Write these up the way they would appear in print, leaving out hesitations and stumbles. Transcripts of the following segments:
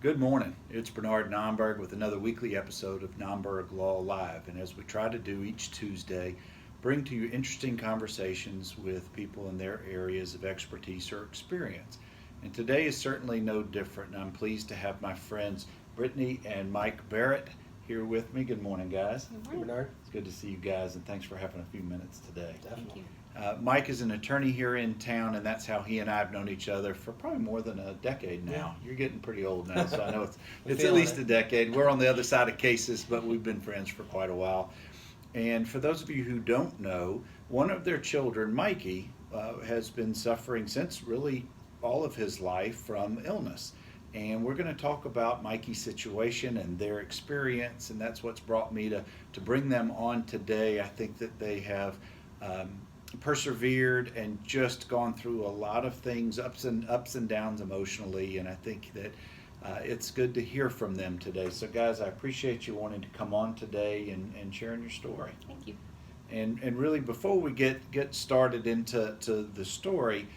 Good morning. It's Bernard Nomberg with another weekly episode of NOMBERG Law Live. And as we try to do each Tuesday, bring to you interesting conversations with people in their areas of expertise or experience. And today is certainly no different. And I'm pleased to have my friends Brittany and Mike Barratt here with me. Good morning, guys. Good morning, Bernard. It's good to see you guys, and thanks for having a few minutes today. Thank you. Mike is an attorney here in town, and that's how he and I have known each other for probably more than a decade now. Yeah. You're getting pretty old now, so I know it's at feeling least it. a decade. We're on the other side of cases, but we've been friends for quite a while. And for those of you who don't know, one of their children, Mikey, has been suffering since really all of his life from illness. And we're going to talk about Mikey's situation and their experience, and that's what's brought me to bring them on today. I think that they have persevered and just gone through a lot of things, ups and downs emotionally, and I think that it's good to hear from them today. So guys, I appreciate you wanting to come on today and sharing your story. Thank you. And really, before we get started into the story,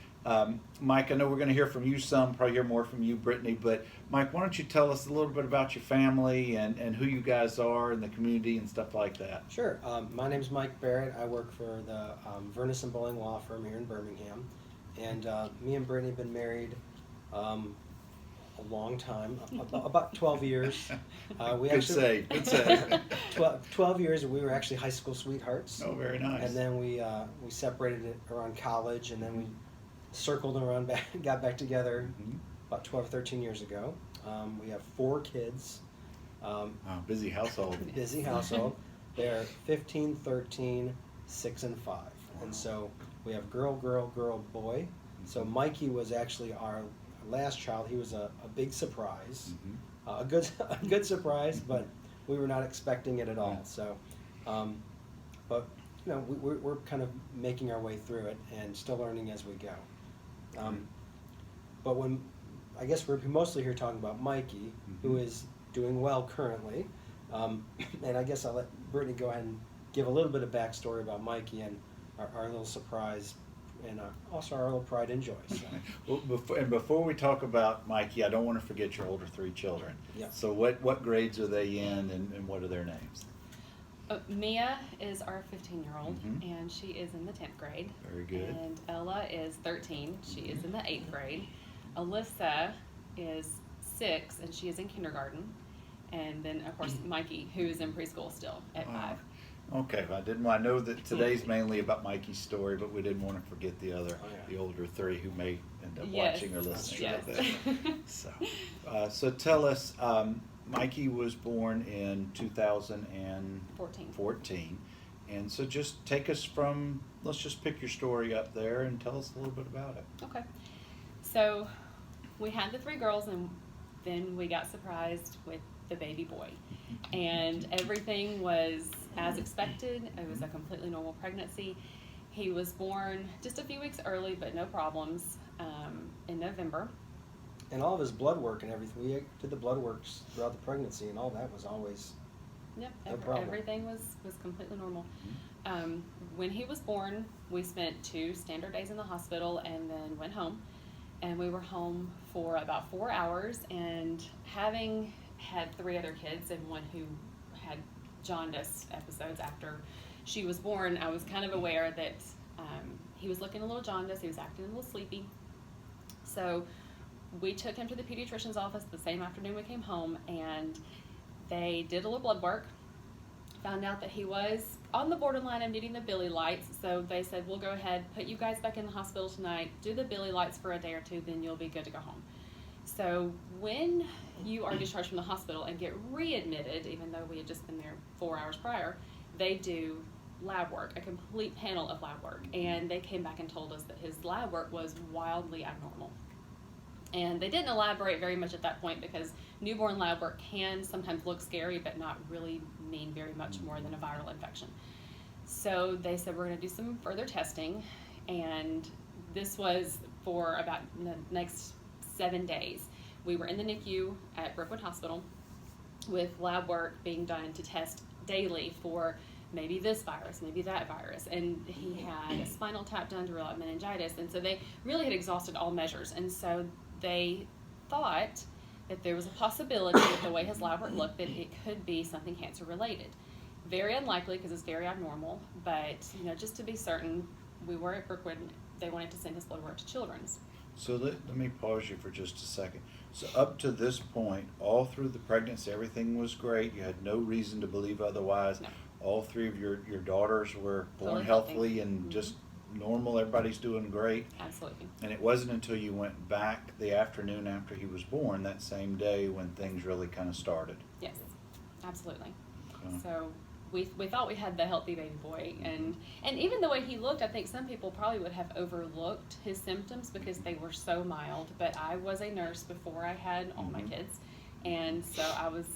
Mike, I know we're going to hear from you some, probably hear more from you, Brittany, but Mike, why don't you tell us a little bit about your family and who you guys are in the community and stuff like that? Sure. My name is Mike Barratt. I work for the Vernus and Bowling Law Firm here in Birmingham. And me and Brittany have been married a long time, about 12 years. Good save. 12 years, and we were actually high school sweethearts. Oh, very nice. And then we separated it around college, and then we circled around back, got back together about 12 or 13 years ago. We have 4 kids. Wow, busy household. Busy household. They're 15, 13, 6, and 5. And so we have girl, boy. So Mikey was actually our last child. He was a big surprise, a good surprise, but we were not expecting it at all. So, but you know, we're kind of making our way through it and still learning as we go. But I guess we're mostly here talking about Mikey, who is doing well currently. And I guess I'll let Brittany go ahead and give a little bit of backstory about Mikey and our little surprise and also our little pride and joy. So. Well, before we talk about Mikey, I don't want to forget your older 3 children. Yeah. So what grades are they in, and what are their names? Mia is our 15-year-old, and she is in the 10th grade. Very good. And Ella is 13. She is in the 8th grade. Alyssa is 6, and she is in kindergarten. And then, of course, Mikey, who is in preschool still at 5. Okay, I know that today's mainly about Mikey's story, but we didn't want to forget the older 3 who may end up watching or listening to this. So tell us, Mikey was born in 2014, and so just take us from, let's just pick your story up there and tell us a little bit about it. Okay. So we had the 3 girls, and then we got surprised with the baby boy. And everything was as expected. It was a completely normal pregnancy. He was born just a few weeks early, but no problems, in November. And all of his blood work and everything, we did the blood works throughout the pregnancy, and all that was always Yep, no problem. everything was completely normal. When he was born, we spent 2 standard days in the hospital and then went home. And we were home for about 4 hours, and having had 3 other kids and one who had jaundice episodes after she was born, I was kind of aware that he was looking a little jaundiced, he was acting a little sleepy. So we took him to the pediatrician's office the same afternoon we came home, and they did a little blood work, found out that he was on the borderline of needing the Billy lights, so they said, we'll go ahead, put you guys back in the hospital tonight, do the Billy lights for a day or 2, then you'll be good to go home. So when you are discharged from the hospital and get readmitted, even though we had just been there 4 hours prior, they do lab work, a complete panel of lab work, and they came back and told us that his lab work was wildly abnormal. And they didn't elaborate very much at that point, because newborn lab work can sometimes look scary but not really mean very much more than a viral infection. So they said, we're going to do some further testing, and this was for about the next 7 days. We were in the NICU at Brookwood Hospital with lab work being done to test daily for maybe this virus, maybe that virus. And he had a spinal tap done to rule out meningitis. And so they really had exhausted all measures. And so they thought that there was a possibility with the way his lab work looked that it could be something cancer related. Very unlikely because it's very abnormal, but just to be certain, we were at Brookwood. They wanted to send his blood work to Children's. So let me pause you for just a second. So up to this point, all through the pregnancy, everything was great. You had no reason to believe otherwise. No. All three of your daughters were born Totally healthily healthy. and just normal. Everybody's doing great. Absolutely. And it wasn't until you went back the afternoon after he was born, that same day, when things really kind of started. Yes, absolutely. Okay. So we thought we had the healthy baby boy, and even the way he looked, I think some people probably would have overlooked his symptoms because they were so mild. But I was a nurse before I had all my kids, and so I was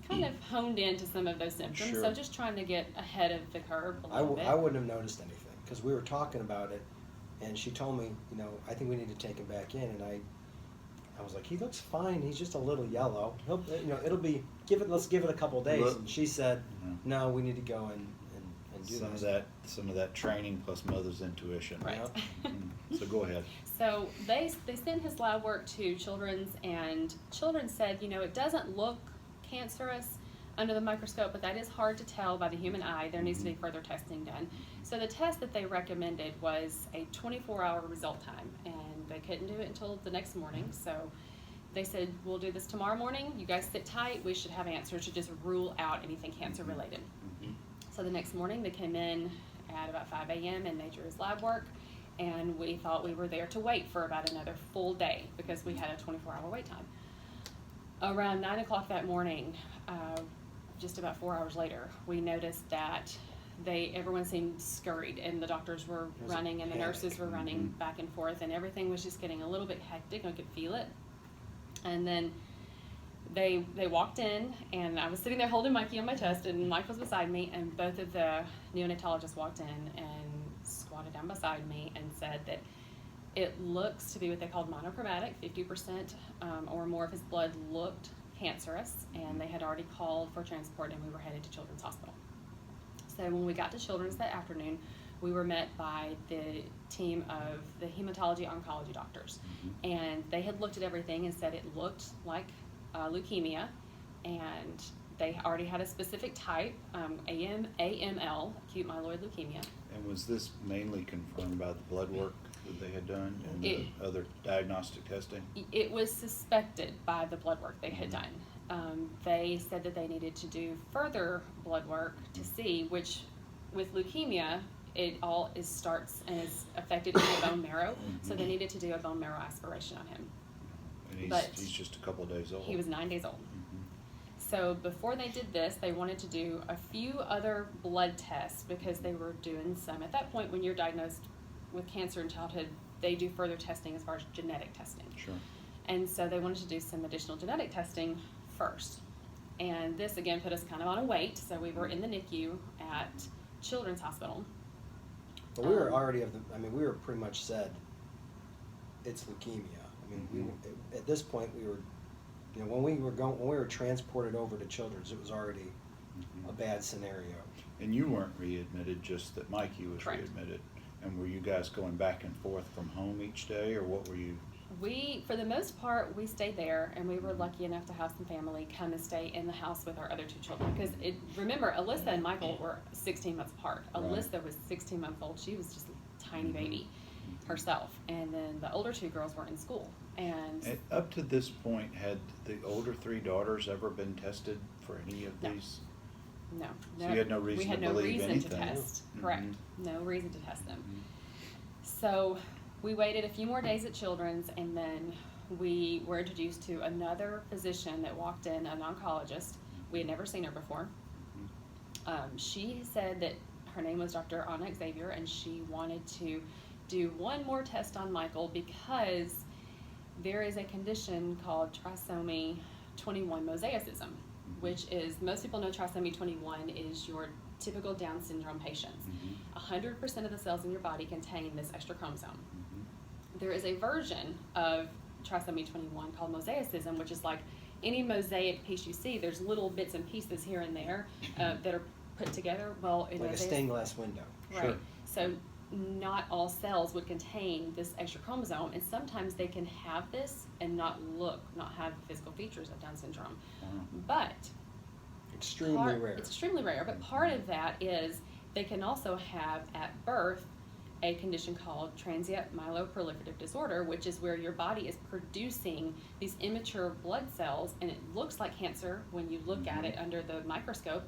kind of honed into some of those symptoms. Sure. So just trying to get ahead of the curve a I little bit. wouldn't have noticed anything because we were talking about it, and she told me, I think we need to take him back in, and I was like, he looks fine. He's just a little yellow. It'll be let's give it a couple days. Look. And she said, no, we need to go and do Some of that training plus mother's intuition. Right. So go ahead. So they sent his lab work to Children's, and Children's said, it doesn't look cancerous under the microscope, but that is hard to tell by the human eye. There needs to be further testing done. So the test that they recommended was a 24-hour result time, and they couldn't do it until the next morning. So they said, we'll do this tomorrow morning. You guys sit tight. We should have answers to just rule out anything cancer related. So the next morning they came in at about 5 a.m. and they drew his lab work, and we thought we were there to wait for about another full day because we had a 24-hour wait time. Around 9 o'clock that morning, just about 4 hours later, we noticed that everyone seemed scurried, and the doctors were running and the nurses were running back and forth, and everything was just getting a little bit hectic. I could feel it. And then they walked in, and I was sitting there holding Mikey on my chest, and Mike was beside me, and both of the neonatologists walked in and squatted down beside me and said that it looks to be what they called monochromatic. 50% or more of his blood looked cancerous, and they had already called for transport, and we were headed to Children's Hospital. So when we got to Children's that afternoon, we were met by the team of the hematology oncology doctors, and they had looked at everything and said it looked like leukemia, and they already had a specific type, AML, acute myeloid leukemia. And was this mainly confirmed by the blood work that they had done and the other diagnostic testing? It was suspected by the blood work they had done. They said that they needed to do further blood work to see, which with leukemia, it all starts and is affected in the bone marrow, so they needed to do a bone marrow aspiration on him. And he's just a couple of days old. He was 9 days old. So before they did this, they wanted to do a few other blood tests because they were doing some. At that point, when you're diagnosed with cancer in childhood, they do further testing as far as genetic testing. Sure. And so they wanted to do some additional genetic testing first. And this, again, put us kind of on a wait. So we were in the NICU at Children's Hospital. But we were already we were pretty much said it's leukemia. At this point we were, when we were transported over to Children's, it was already a bad scenario. And you weren't readmitted, just that Mikey was Correct. readmitted. And were you guys going back and forth from home each day, or what were you? We, for the most part, we stayed there, and we were lucky enough to have some family come and stay in the house with our other two children. Because remember, Alyssa and Michael were 16 months apart. Right. Alyssa was 16 months old. She was just a tiny baby herself. And then the older two girls were in school. And Up to this point, had the older three daughters ever been tested for any of No. these? no. So you had no reason we had to no believe reason anything? to test. Correct. No reason to test them. Mhm. So we waited a few more days at Children's, and then we were introduced to another physician that walked in, an oncologist. We had never seen her before. She said that her name was Dr. Anna Xavier, and she wanted to do one more test on Michael because there is a condition called Trisomy 21 Mosaicism, which is, most people know Trisomy 21 is your typical Down syndrome patients. 100% of the cells in your body contain this extra chromosome. There is a version of Trisomy 21 called Mosaicism, which is like any mosaic piece you see, there's little bits and pieces here and there that are put together. Well, Like a stained glass window. Right. Sure. So not all cells would contain this extra chromosome, and sometimes they can have this and not have physical features of Down syndrome. But Extremely rare. It's extremely rare, but part of that is they can also have at birth a condition called transient myeloproliferative disorder, which is where your body is producing these immature blood cells, and it looks like cancer when you look at it under the microscope,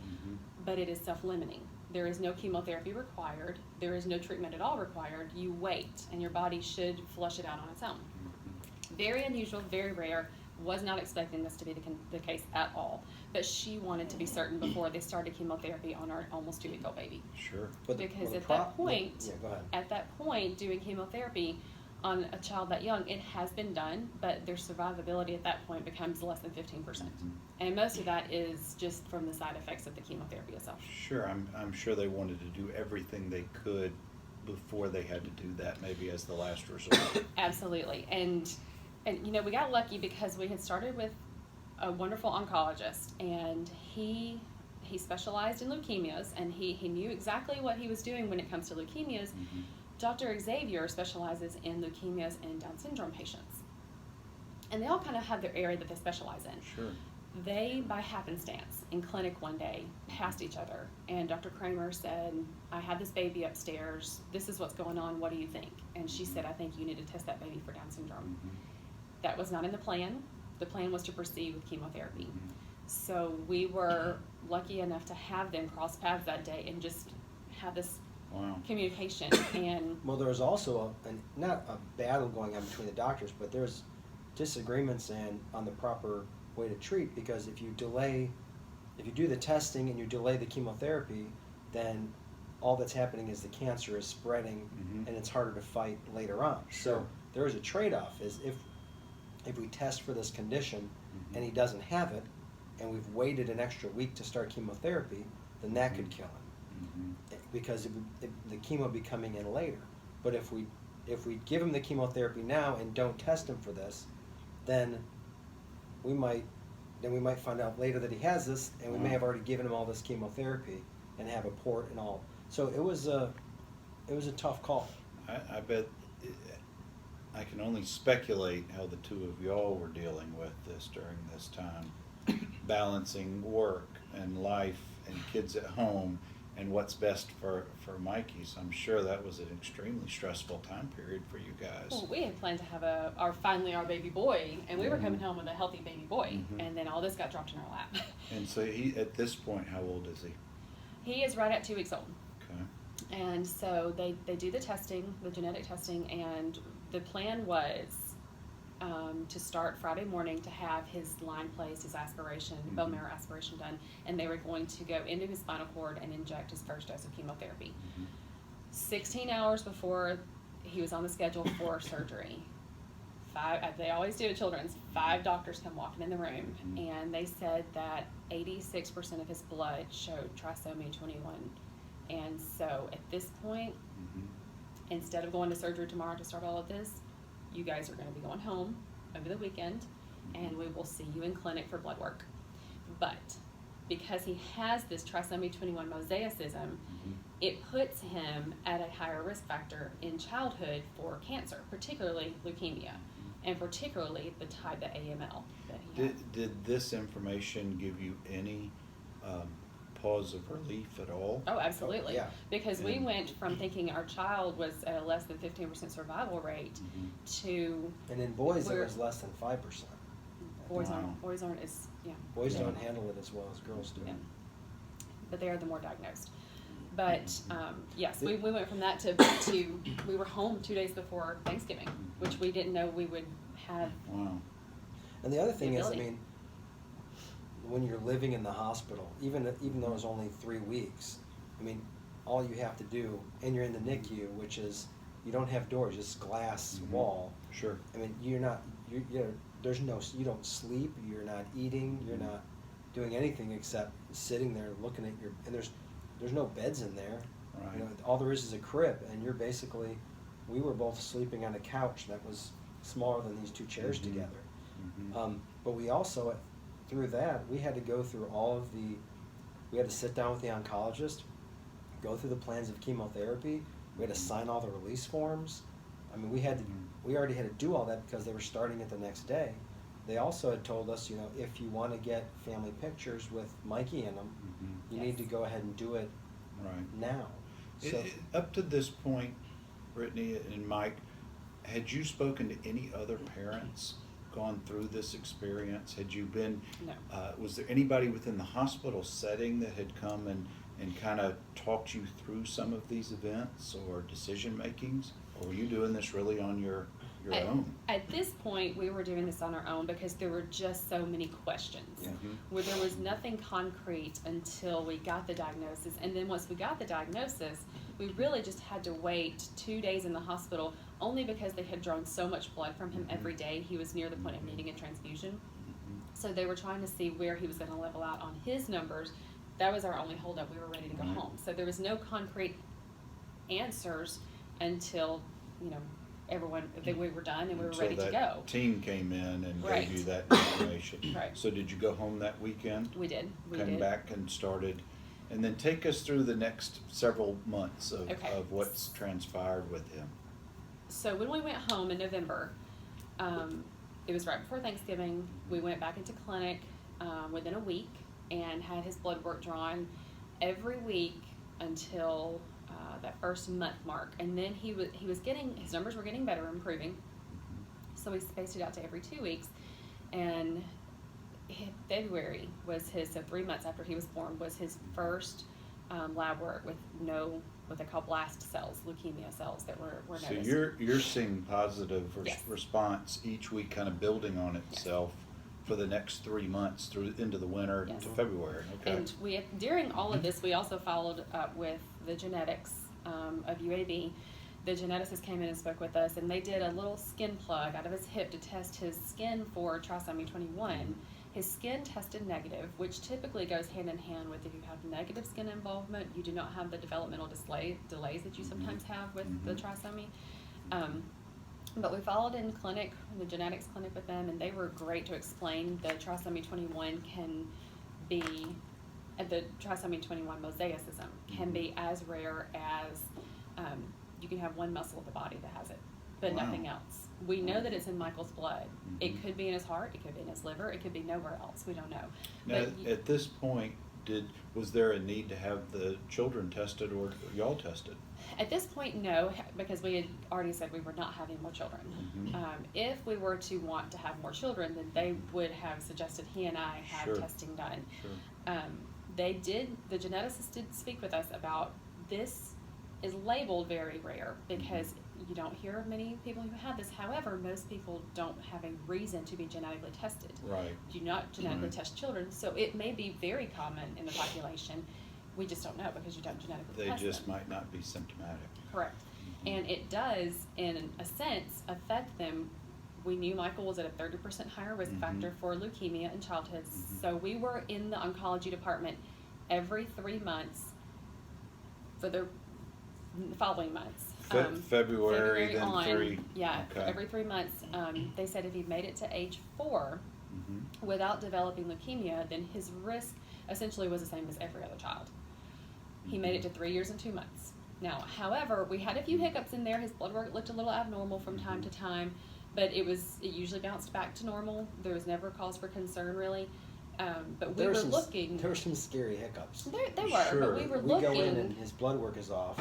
but it is self-limiting. There is no chemotherapy required. There is no treatment at all required. You wait, and your body should flush it out on its own. Very unusual, very rare. Was not expecting this to be the case at all. But she wanted to be certain before they started chemotherapy on our almost 2-week-old baby. Sure. Because at that point, doing chemotherapy on a child that young, it has been done, but their survivability at that point becomes less than 15%. And most of that is just from the side effects of the chemotherapy itself. Sure, I'm sure they wanted to do everything they could before they had to do that, maybe as the last resort. Absolutely. And you know, we got lucky because we had started with a wonderful oncologist, and he specialized in leukemias, and he knew exactly what he was doing when it comes to leukemias. Dr. Xavier specializes in leukemias and Down syndrome patients. And they all kind of have their area that they specialize in. Sure. They, by happenstance, in clinic one day, passed each other, and Dr. Kramer said, I have this baby upstairs, this is what's going on, what do you think? And she said, I think you need to test that baby for Down syndrome. That was not in the plan. The plan was to proceed with chemotherapy. So we were lucky enough to have them cross paths that day and just have this communication. And well, there was also not a battle going on between the doctors, but there's disagreements on the proper way to treat, because if you do the testing and you delay the chemotherapy, then all that's happening is the cancer is spreading and it's harder to fight later on. So there is a trade-off, is if we test for this condition and he doesn't have it, and we've waited an extra week to start chemotherapy, then that could kill him, because the chemo be coming in later. But if we give him the chemotherapy now and don't test him for this, then we might find out later that he has this, and we may have already given him all this chemotherapy and have a port and all. So it was a tough call. I bet. I can only speculate how the two of y'all were dealing with this during this time, balancing work and life and kids at home and what's best for Mikey. So I'm sure that was an extremely stressful time period for you guys. Well, we had planned to have our baby boy, and we were coming home with a healthy baby boy, and then all this got dropped in our lap. And so he, at this point, how old is he? He is right at 2 weeks old. Okay. And so they do the testing, the genetic testing, and the plan was to start Friday morning to have his line placed, his aspiration, bone marrow aspiration done, and they were going to go into his spinal cord and inject his first dose of chemotherapy. 16 hours before he was on the schedule for surgery, they always do at Children's, 5 doctors come walking in the room, and they said that 86% of his blood showed Trisomy 21. And so at this point, instead of going to surgery tomorrow to start all of this, you guys are going to be going home over the weekend, and we will see you in clinic for blood work. But because he has this Trisomy 21 mosaicism, it puts him at a higher risk factor in childhood for cancer, particularly leukemia, and particularly the type of AML that he has. Did this information give you any pause of relief at all? Oh, absolutely. Yeah. Because we went from thinking our child was at a less than 15% survival rate to... And in boys, it was less than 5%. Boys aren't as, Boys don't handle it as well as girls do. Yeah. But they are the more diagnosed. But yes, we went from that to we were home 2 days before Thanksgiving, which we didn't know we would have. Wow. And the other thing is, I mean, when you're living in the hospital, even though it's only 3 weeks, I mean, all you have to do, and you're in the NICU, which is, you don't have doors, just glass wall. Sure. I mean, you don't sleep, you're not eating, you're not doing anything except sitting there looking at and there's no beds in there. Right. You know, all there is a crib, and you're basically, we were both sleeping on a couch that was smaller than these 2 chairs together. But we also, through that, we had to go through we had to sit down with the oncologist, go through the plans of chemotherapy, We had to sign all the release forms. I mean, we already had to do all that because they were starting it the next day. They also had told us, if you want to get family pictures with Mikey in them, you need to go ahead and do it now. So, Up to this point, Brittany and Mike, had you spoken to any other parents gone through this experience? Had you been, No. Was there anybody within the hospital setting that had come and kind of talked you through some of these events or decision makings? Or were you doing this really on your own? At this point, we were doing this on our own because there were just so many questions. Where there was nothing concrete until we got the diagnosis. And then once we got the diagnosis, we really just had to wait 2 days in the hospital, only because they had drawn so much blood from him every day. He was near the point of needing a transfusion. So they were trying to see where he was going to level out on his numbers. That was our only holdup. We were ready to go home. So there was no concrete answers until, we were done and we were ready to go. Team came in and Right. gave you that information. Right. So did you go home that weekend? We did. Came back and started, and then take us through the next several months of what's transpired with him. So when we went home in November, it was right before Thanksgiving. We went back into clinic within a week and had his blood work drawn every week until that first month mark. And then his numbers were getting better, improving. So we spaced it out to every 2 weeks. And February was so 3 months after he was born, was his first lab work with what they call blast cells, leukemia cells that were noticed. So you're seeing positive Yes. response each week, kind of building on itself for the next 3 months through into the winter Yes. to February. Okay. And during all of this, we also followed up with the genetics of UAB. The geneticist came in and spoke with us, and they did a little skin plug out of his hip to test his skin for trisomy 21. His skin tested negative, which typically goes hand in hand with if you have negative skin involvement, you do not have the developmental delays that you sometimes have with the trisomy. But we followed in clinic, in the genetics clinic with them, and they were great to explain the trisomy 21 can be, the trisomy 21 mosaicism can be as rare as, you can have one muscle of the body that has it, but nothing else. We know that it's in Michael's blood. It could be in his heart, it could be in his liver, it could be nowhere else, we don't know. Now, at this point, was there a need to have the children tested or y'all tested? At this point, no, because we had already said we were not having more children. If we were to want to have more children, then they would have suggested he and I have testing done. The geneticists did speak with us about this is labeled very rare because you don't hear of many people who have this. However, most people don't have a reason to be genetically tested. Right. Do not genetically test children, so it may be very common in the population. We just don't know because you don't genetically test them. They just might not be symptomatic. Correct. And it does, in a sense, affect them. We knew Michael was at a 30% higher risk factor for leukemia in childhood. So we were in the oncology department every 3 months for the following months. February then on, 3. Yeah, Okay. every 3 months. They said if he made it to age 4 without developing leukemia, then his risk essentially was the same as every other child. He made it to 3 years and 2 months. Now, however, we had a few hiccups in there. His blood work looked a little abnormal from time to time, but it usually bounced back to normal. There was never cause for concern, really. But we were looking. There were some scary hiccups. They were, but we were looking. We go in and his blood work is off,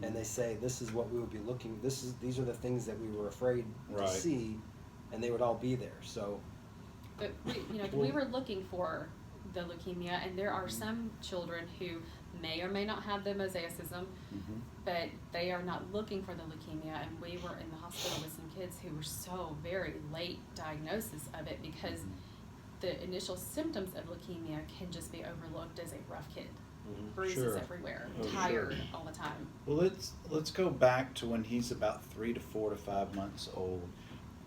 and they say this is what we would be looking. These are the things that we were afraid to see, and they would all be there. So, but we were looking for the leukemia, and there are some children who may or may not have the mosaicism, but they are not looking for the leukemia. And we were in the hospital with some kids who were so very late diagnosis of it because the initial symptoms of leukemia can just be overlooked as a rough kid. Bruises everywhere, tired all the time. Well, let's go back to when he's about 3 to 4 to 5 months old,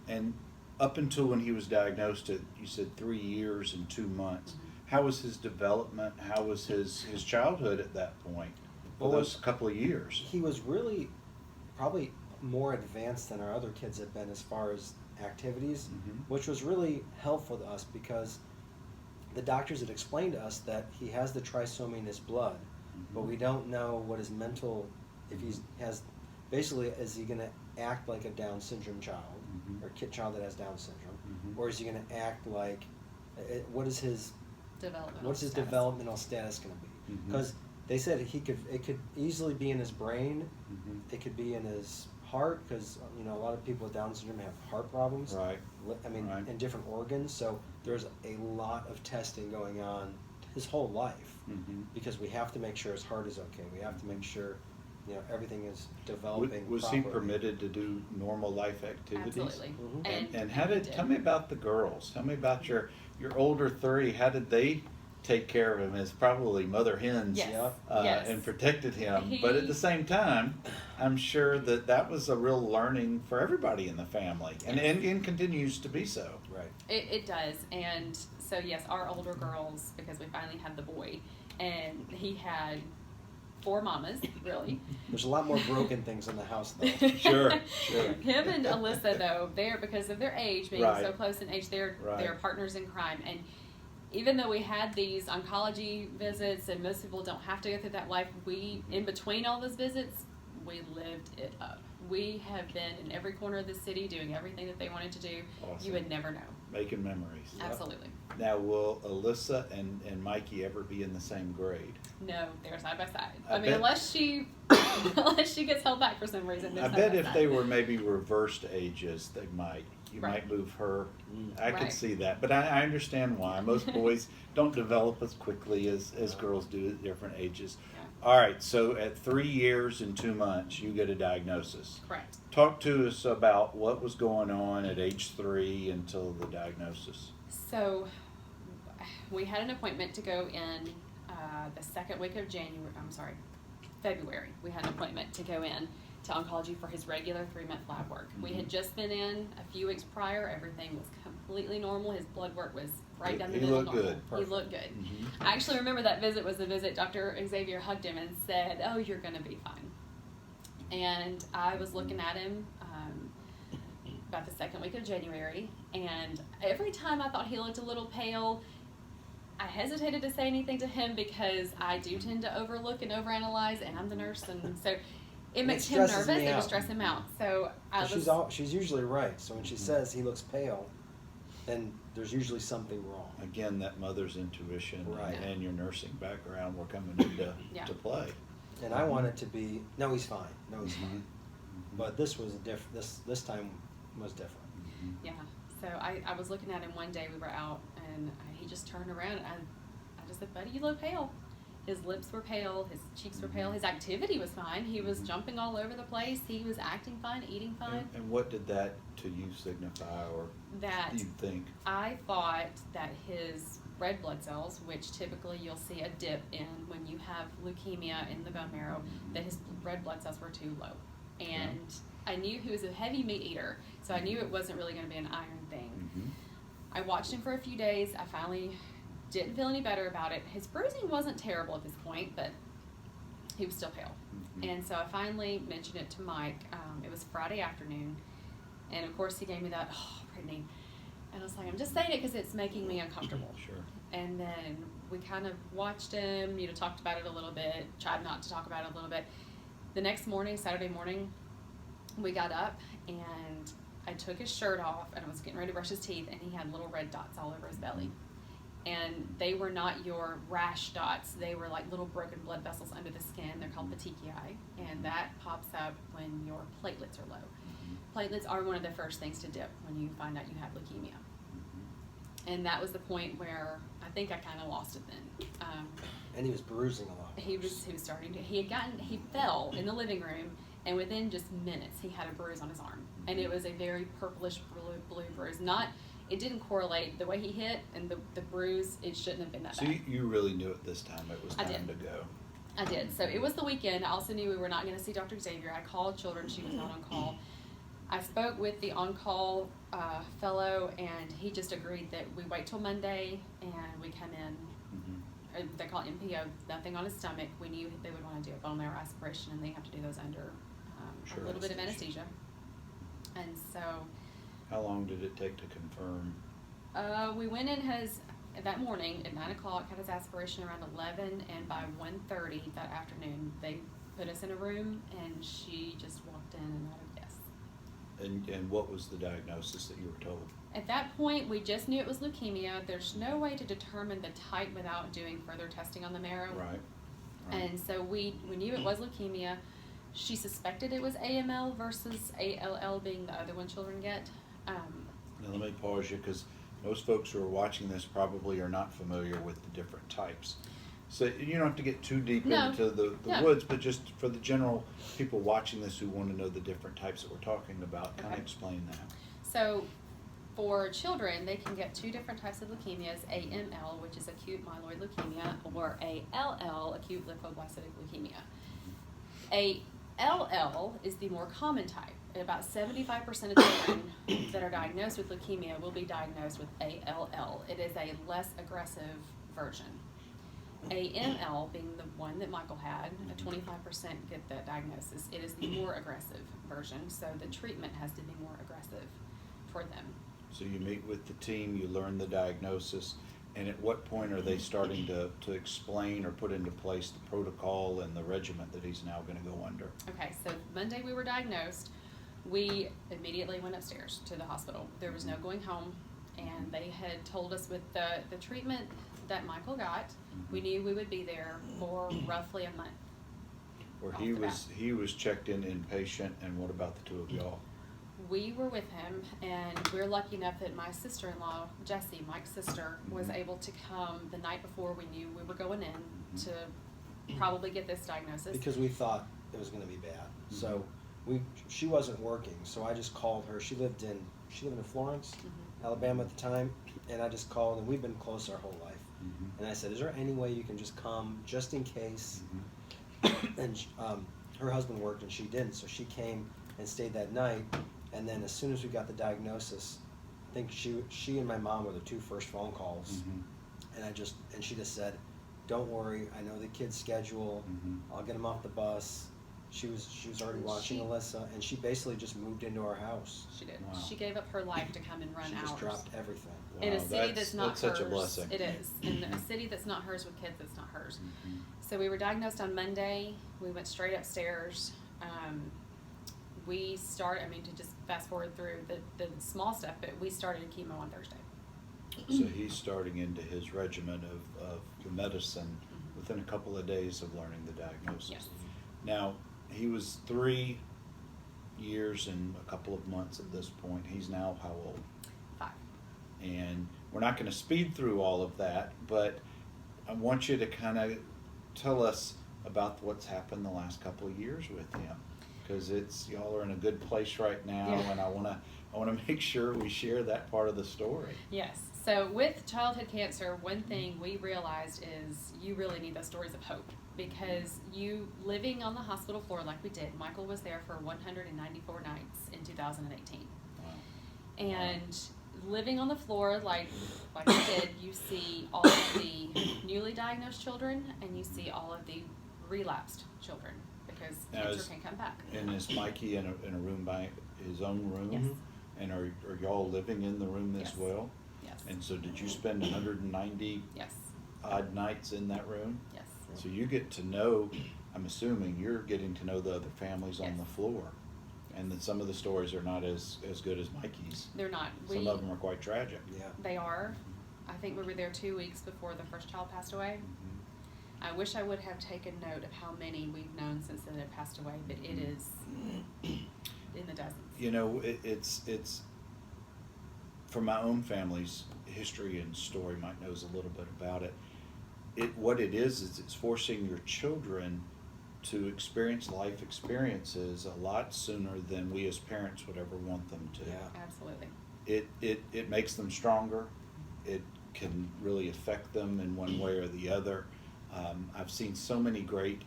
and up until when he was diagnosed at, you said 3 years and 2 months. How was his development? How was his childhood at that point? For those couple of years. He was really probably more advanced than our other kids have been as far as activities, which was really helpful to us because the doctors had explained to us that he has the trisomy in his blood, but we don't know what his mental if he's has, basically, is he going to act like a Down syndrome child, or a child that has Down syndrome, or is he going to act like, what is his developmental status going to be? Because they said it could easily be in his brain, it could be in his heart, because a lot of people with Down syndrome have heart problems. Right. I mean, in different organs. So there's a lot of testing going on his whole life, because we have to make sure his heart is okay. We have to make sure everything is developing. Was properly. he permitted to do normal life activities? Absolutely. And how tell me about the girls? Tell me about your older three. How did they take care of him as probably mother hens? Yes. And protected him? But at the same time, I'm sure that was a real learning for everybody in the family, and continues to be so. Right. It does. And so yes, our older girls, because we finally had the boy, and he had 4 mamas, really. There's a lot more broken things in the house, though. Sure. Him and Alyssa, though, they're, because of their age, being so close in age, they're partners in crime. And even though we had these oncology visits, and most people don't have to go through that life, in between all those visits, we lived it up. We have been in every corner of the city doing everything that they wanted to do. Awesome. You would never know. Making memories. Absolutely. Now, will Alyssa and Mikey ever be in the same grade? No, they're side by side. I mean, bet- unless she gets held back for some reason. I bet if they were maybe reversed ages, they might. You might move her. I could see that, but I understand why. Most boys don't develop as quickly as girls do at different ages. Yeah. All right, so at 3 years and 2 months, you get a diagnosis. Correct. Talk to us about what was going on at age 3 until the diagnosis. So we had an appointment to go in the second week of February. We had an appointment to go in to oncology for his regular 3-month lab work. We had just been in a few weeks prior. Everything was completely normal. His blood work was right down the middle. He looked good. He looked good. I actually remember that visit was the visit Dr. Xavier hugged him and said, "Oh, you're going to be fine." And I was looking at him about the second week of January, and every time I thought he looked a little pale, I hesitated to say anything to him because I do tend to overlook and overanalyze, and I'm the nurse, and so it makes him nervous. It would stress him out. So she's usually right. So when she says he looks pale, then there's usually something wrong. Again, that mother's intuition and your nursing background were coming into to play. And I want it to be, no, he's fine. No, he's fine. But this was this time was different. Yeah. So I was looking at him one day. We were out, and he just turned around, and I just said, "Buddy, you look pale." His lips were pale. His cheeks were pale. His activity was fine. He was jumping all over the place. He was acting fine, eating fine. And what did that to you signify, or that you think? I thought that his red blood cells, which typically you'll see a dip in when you have leukemia in the bone marrow, that his red blood cells were too low. And I knew he was a heavy meat eater, so I knew it wasn't really going to be an iron thing. I watched him for a few days. I finally didn't feel any better about it. His bruising wasn't terrible at this point, but he was still pale. And so I finally mentioned it to Mike. It was Friday afternoon, and of course he gave me that, "Oh, Brittany," and I was like, "I'm just saying it because it's making me uncomfortable." Sure. And then we kind of watched him, talked about it a little bit, tried not to talk about it a little bit. The next morning, Saturday morning, we got up, and I took his shirt off, and I was getting ready to brush his teeth, and he had little red dots all over his belly. And they were not your rash dots. They were like little broken blood vessels under the skin. They're called petechiae, and that pops up when your platelets are low. Platelets are one of the first things to dip when you find out you have leukemia. And that was the point where I think I kind of lost it then. And he was bruising a lot. He was starting to. He fell in the living room, and within just minutes he had a bruise on his arm, and it was a very purplish blue bruise. It didn't correlate the way he hit and the bruise. It shouldn't have been that bad. So you really knew at this time it was time to go. I did. So it was the weekend. I also knew we were not going to see Dr. Xavier. I called Children. She was not on call. I spoke with the on-call fellow, and he just agreed that we wait till Monday and we come in. They call it MPO, nothing on his stomach. We knew they would want to do a bone marrow aspiration, and they have to do those under a little bit of anesthesia. And so... How long did it take to confirm? We went in that morning at 9 o'clock, had his aspiration around 11, and by 1:30 that afternoon, they put us in a room, and she just walked in and nodded yes. And what was the diagnosis that you were told? At that point, we just knew it was leukemia. There's no way to determine the type without doing further testing on the marrow. Right. And so we knew it was leukemia. She suspected it was AML versus ALL being the other one children get. Now let me pause you, because most folks who are watching this probably are not familiar with the different types. So you don't have to get too deep No. into the No. woods, but just for the general people watching this who want to know the different types that we're talking about, kind of Okay. explain that. So for children, they can get two different types of leukemias, AML, which is acute myeloid leukemia, or ALL, acute lymphoblastic leukemia. ALL is the more common type. About 75% of children that are diagnosed with leukemia will be diagnosed with ALL. It is a less aggressive version. AML being the one that Michael had, a 25% get the diagnosis. It is the more aggressive version, so the treatment has to be more aggressive for them. So you meet with the team, you learn the diagnosis, and at what point are they starting to explain or put into place the protocol and the regimen that he's now going to go under? Okay, so Monday we were diagnosed. We immediately went upstairs to the hospital. There was no going home, and they had told us with the treatment that Michael got, we knew we would be there for roughly a month. Where Off he the was checked in inpatient, and what about the two of y'all? We were with him, and we're lucky enough that my sister-in-law, Jessie, Mike's sister, was able to come the night before we knew we were going in to probably get this diagnosis. Because we thought it was going to be bad. So she wasn't working, so I just called her. She lived in Florence, Alabama at the time, and I just called, and we've been close our whole life. And I said, is there any way you can just come just in case? And her husband worked and she didn't, so she came and stayed that night. And then as soon as we got the diagnosis, I think she and my mom were the two first phone calls. And she just said, don't worry, I know the kid's schedule, I'll get him off the bus. She was already watching Alyssa, and she basically just moved into our house. She did. Wow. She gave up her life to come and run She hours. just dropped everything. In a Wow, city that's not hers. such a blessing. It is. In a city that's not hers with kids that's not hers. So we were diagnosed on Monday. We went straight upstairs. To just fast forward through the small stuff, but we started chemo on Thursday. So he's starting into his regimen of the medicine within a couple of days of learning the diagnosis. Yes. Now, he was 3 years and a couple of months at this point. He's now how old? 5. And we're not going to speed through all of that, but I want you to kind of tell us about what's happened the last couple of years with him, because y'all are in a good place right now, and I want to make sure we share that part of the story. Yes. So with childhood cancer, one thing we realized is you really need those stories of hope, because you living on the hospital floor like we did. Michael was there for 194 nights in 2018. Wow. And living on the floor like we did, you see all of the newly diagnosed children, and you see all of the relapsed children, because cancer can come back. And is Mikey in a room by his own room? Yes. And are y'all living in the room as Yes. well? Yes. And so did you spend 190 Yes. odd nights in that room? Yes. So you get to know, I'm assuming you're getting to know the other families on Yes. the floor. And then some of the stories are not as good as Mikey's. They're not. Some of them are quite tragic. Yeah. They are. I think we were there 2 weeks before the first child passed away. I wish I would have taken note of how many we've known since then have passed away, but it is in the dozens. You know, it's from my own family's history and story. Mike knows a little bit about it. What it is it's forcing your children to experience life experiences a lot sooner than we as parents would ever want them to. Yeah. Absolutely. It makes them stronger. It can really affect them in one way or the other. I've seen so many great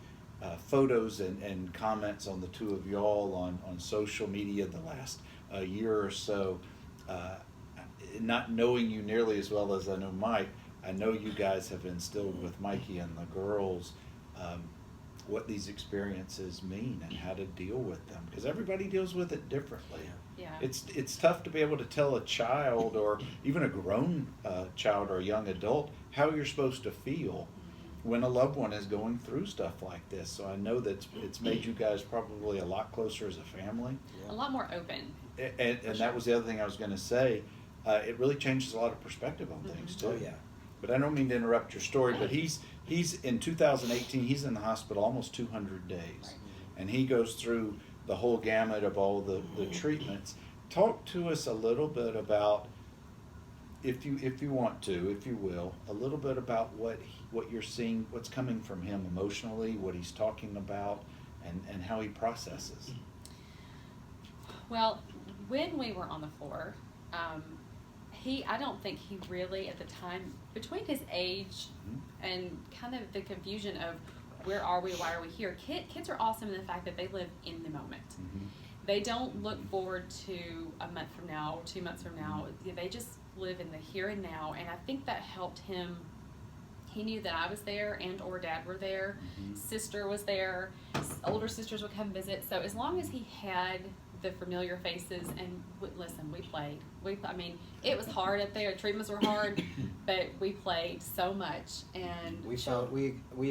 photos and comments on the two of y'all on social media the last year or so. Not knowing you nearly as well as I know Mike, I know you guys have instilled with Mikey and the girls what these experiences mean and how to deal with them, because everybody deals with it differently. Yeah. It's tough to be able to tell a child or even a grown child or a young adult how you're supposed to feel when a loved one is going through stuff like this. So I know that it's made you guys probably a lot closer as a family. A lot more open. And that was the other thing I was going to say. It really changes a lot of perspective on things too. Oh, yeah. But I don't mean to interrupt your story, but he's in 2018, he's in the hospital almost 200 days. Right. And he goes through the whole gamut of all the treatments. Talk to us a little bit about, if you want to, if you will, a little bit about what you're seeing, what's coming from him emotionally, what he's talking about, and how he processes. Well, when we were on the floor, I don't think he really, at the time, between his age and kind of the confusion of where are we, why are we here, kids are awesome in the fact that they live in the moment. Mm-hmm. They don't look forward to a month from now or 2 months from now. They just live in the here and now, and I think that helped him. He knew that I was there and or Dad were there. Sister was there. Older sisters would come visit. So as long as he had the familiar faces, and listen, we played. I mean, it was hard up there. Treatments were hard, but we played so much, and We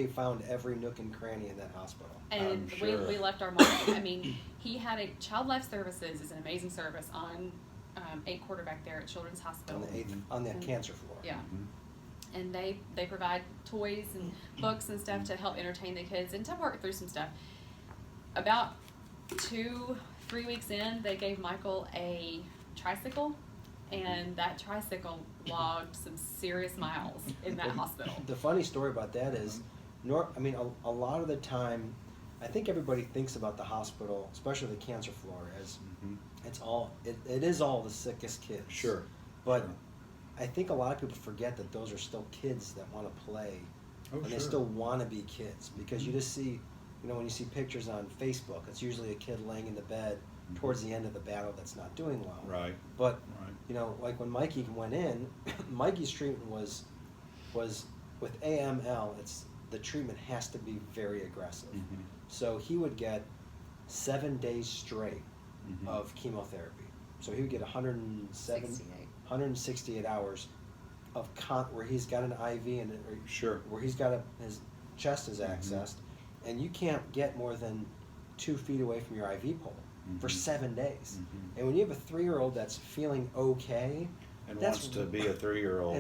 found every nook and cranny in that hospital. and I'm sure. we left our mark. I mean, he had a Child Life Services is an amazing service on 8 quarterback there at Children's Hospital. On the cancer floor. Yeah. And they provide toys and books and stuff to help entertain the kids and to work through some stuff. About 2-3 weeks in, they gave Michael a tricycle, and that tricycle logged some serious miles in that hospital. The funny story about that is, a lot of the time, I think everybody thinks about the hospital, especially the cancer floor, as it is all the sickest kids. Sure. But Sure. I think a lot of people forget that those are still kids that want to play, and they still want to be kids, because you just see, when you see pictures on Facebook, it's usually a kid laying in the bed towards the end of the battle that's not doing well. Right. But Right. like when Mikey went in, Mikey's treatment was with AML. The treatment has to be very aggressive. Mm-hmm. So he would get 7 days straight of chemotherapy. So he would get 168 hours of where he's got an IV and where he's got his chest is accessed, and you can't get more than 2 feet away from your IV pole for 7 days. And when you have a 3-year-old that's feeling okay And wants to be a 3-year-old.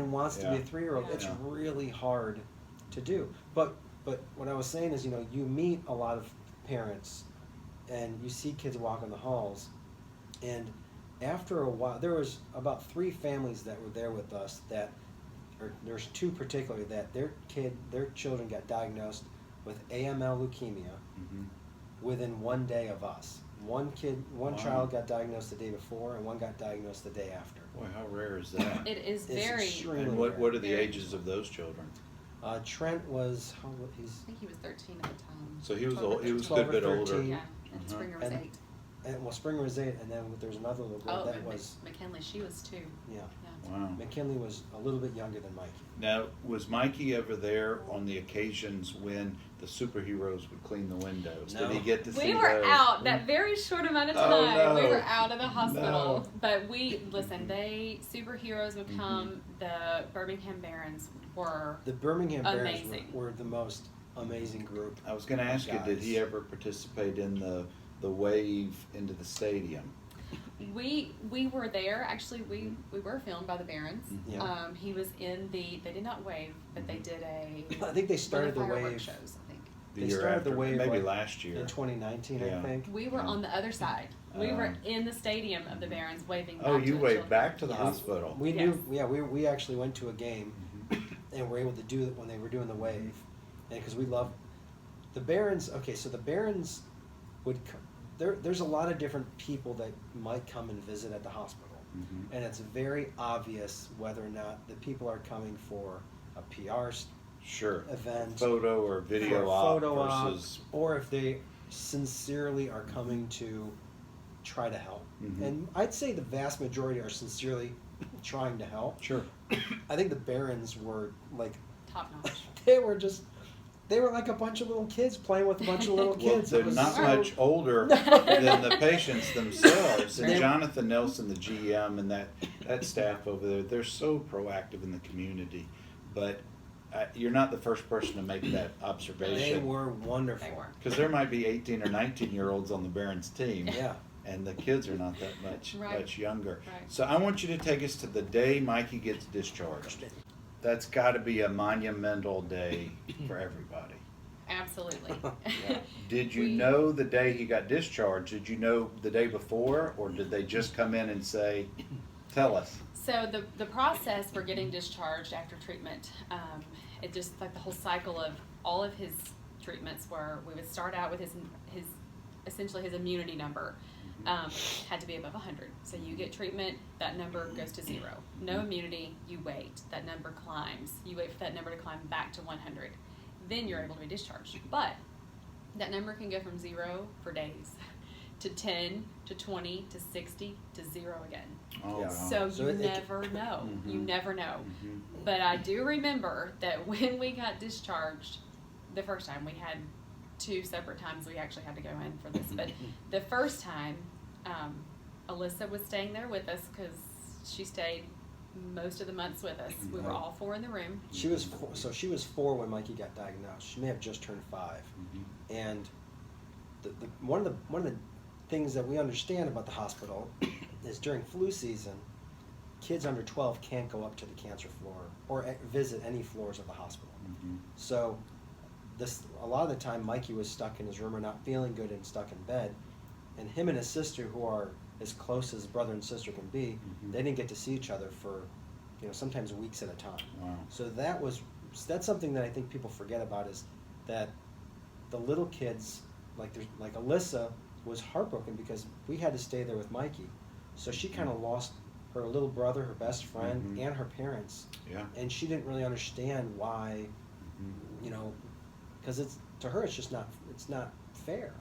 It's really hard to do. But what I was saying is, you meet a lot of parents and you see kids walk in the halls, and after a while, there was about 3 families that were there with us there's 2 particularly that their children got diagnosed with AML leukemia within 1 day of us. One child got diagnosed the day before, and one got diagnosed the day after. Boy, how rare is that? It is It's very. extremely And rare. what are the ages of those children? Trent was I think he was 13 at the time. So he was 12 or old. He was a 12 good or bit older. 13. Yeah, and Springer was And- 8. Springer was 8, and then there's another little girl Oh, that and was, McKinley, she was 2. yeah. Wow. McKinley was a little bit younger than Mikey. Now, was Mikey ever there on the occasions when the superheroes would clean the windows? No. Did he get to see We were those? out that very short amount of time. Oh, no. We were out of the hospital. No. But superheroes would come. The Birmingham Barons were. The Birmingham Barons Amazing. were the most amazing group. I was going to ask you, did he guys. ever participate in the wave into the stadium? We were there. Actually, we were filmed by the Barons. Yeah. He was in they did not wave, but they did I think they started the firework wave shows, I think. The They year started after, the wave maybe like last year. in 2019, Yeah. I think. We were Yeah. on the other side. We Oh. were in the stadium of the Barons waving back Oh, to you the waved children. back to the Yes. hospital. We Yes. we actually went to a game and were able to do it when they were doing the wave, and because we love the Barons. Okay, so the Barons would there's a lot of different people that might come and visit at the hospital, and it's very obvious whether or not the people are coming for a PR Sure. event, Photo or video for a op photo op, versus. or if they sincerely are coming to try to help. And I'd say the vast majority are sincerely trying to help. Sure. I think the Barons were like, Top notch. they were like a bunch of little kids playing with a bunch of little Well, kids. It they're was not so- much older than the patients themselves. And They- Jonathan Nelson, the GM, and that staff over there, they're so proactive in the community. But you're not the first person to make that They observation. were wonderful. They were. Because there might be 18 or 19-year-olds on the Barons team. Yeah. And the kids are not that much Right. much younger. Right. So I want you to take us to the day Mikey gets discharged. That's got to be a monumental day for everybody. Absolutely. Did you We- know the day he got discharged? Did you know the day before, or did they just come in and say, "Tell us"? So the process for getting discharged after treatment, it just like the whole cycle of all of his treatments where we would start out with his essentially his immunity number had to be above 100. So you get treatment, that number goes to 0. No immunity, you wait. That number climbs. You wait for that number to climb back to 100. Then you're able to be discharged. But that number can go from 0 for days to 10 to 20 to 60 to 0 again. Oh, Yeah. wow. So So you it- never know. Mhm. You never know. Mhm. But I do remember that when we got discharged the first time, we had 2 separate times we actually had to go in for this. But the first time, Alyssa was staying there with us because she stayed most of the months with us. We were all 4 in the room. She was she was 4 when Mikey got diagnosed. She may have just turned 5. Mhm. And one of the things that we understand about the hospital is during flu season, kids under 12 can't go up to the cancer floor or visit any floors of the hospital. Mhm. So a lot of the time Mikey was stuck in his room or not feeling good and stuck in bed, and him and his sister, who are as close as brother and sister can be, Mhm. they didn't get to see each other for sometimes weeks at a time. Wow. So that's something that I think people forget about, is that the little kids, like Alyssa, was heartbroken because we had to stay there with Mikey. So she kind of lost her little brother, her best friend, Mhm. and her parents. Yeah. And she didn't really understand why, Mhm. because to her it's not fair.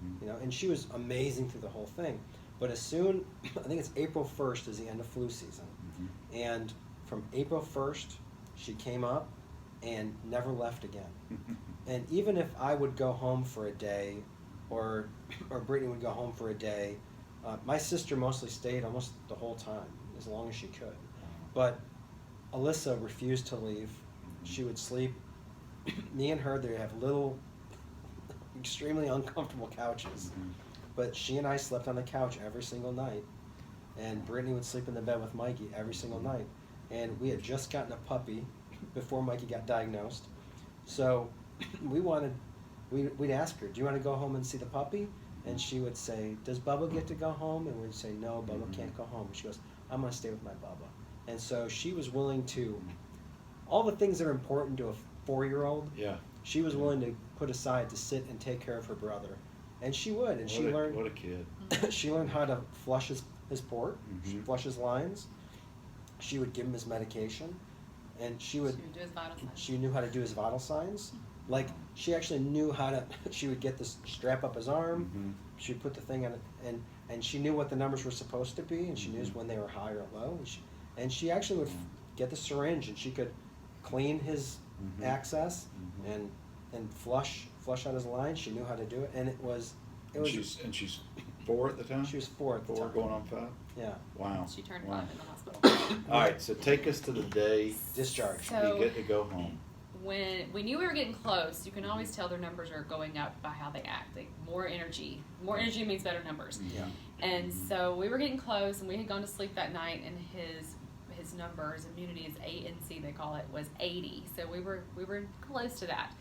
Mhm. And she was amazing through the whole thing. But as soon, I think it's April 1st is the end of flu season. Mhm. And from April 1st, she came up and never left again. And even if I would go home for a day, or Brittany would go home for a day, my sister mostly stayed almost the whole time, as long as she could. But Alyssa refused to leave. She would sleep. Me and her, they have little, extremely uncomfortable couches. Mhm. But she and I slept on the couch every single night. And Brittany would sleep in the bed with Mikey every single night. And we had just gotten a puppy before Mikey got diagnosed. So we'd ask her, "Do you want to go home and see the puppy?" And she would say, "Does Bubba get to go home?" And we'd say, "No, Bubba can't go home." She goes, "I'm going to stay with my Bubba." And so she was willing to, all the things that are important to a 4-year-old, Yeah. she was willing to put aside to sit and take care of her brother. And she would, and she learned What a kid. she learned how to flush his port, Mhm. flush his lines. She would give him his medication, and she She would do his vital signs. she knew how to do his vital signs. Like, she actually knew how to, she would get this strap up his arm, Mhm. she'd put the thing on it, and she knew what the numbers were supposed to be, and she knew Mhm. when they were high or low. And she actually would get the syringe, and she could clean his Mhm. access Mhm. and flush out his lines. She knew how to do it, and it was And she's 4 at the time? she was 4 at the 4 time. going on 5? Yeah. Wow. She turned Wow. 5 in the hospital. All right, so take us to the day Discharged. So- you get to go home. When we knew we were getting close, you can always tell their numbers are going up by how they act. Like more energy means better numbers. Yeah. And so we were getting close, and we had gone to sleep that night, and his numbers, immunity is ANC, they call it, was 80. So we were close to that.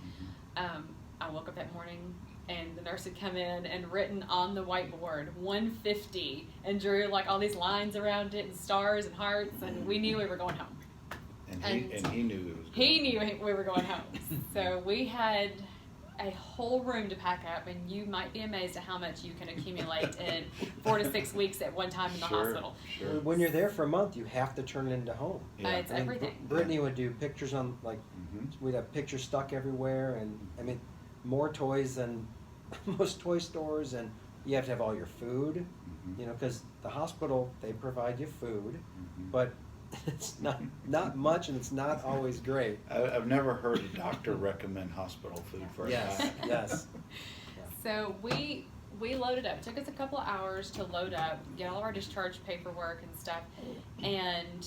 I woke up that morning, and the nurse had come in and written on the whiteboard 150, and drew like all these lines around it and stars and hearts, and we knew we were going home. And And he knew it was He knew we were going home. So we had a whole room to pack up, and you might be amazed at how much you can accumulate in 4 to 6 weeks at one time in the hospital. Sure. When you're there for a month, you have to turn it into home. Yeah. It's I mean, everything. Brittany would do pictures on, like, Mhm. we'd have pictures stuck everywhere, and I mean, more toys than most toy stores, and you have to have all your food, Mhm. because the hospital, they provide you food, Mhm. but it's not much, and it's not always great. I've never heard a doctor recommend hospital food for a Yes, guy. yes. So we loaded up. It took us a couple of hours to load up, get all of our discharge paperwork and stuff. And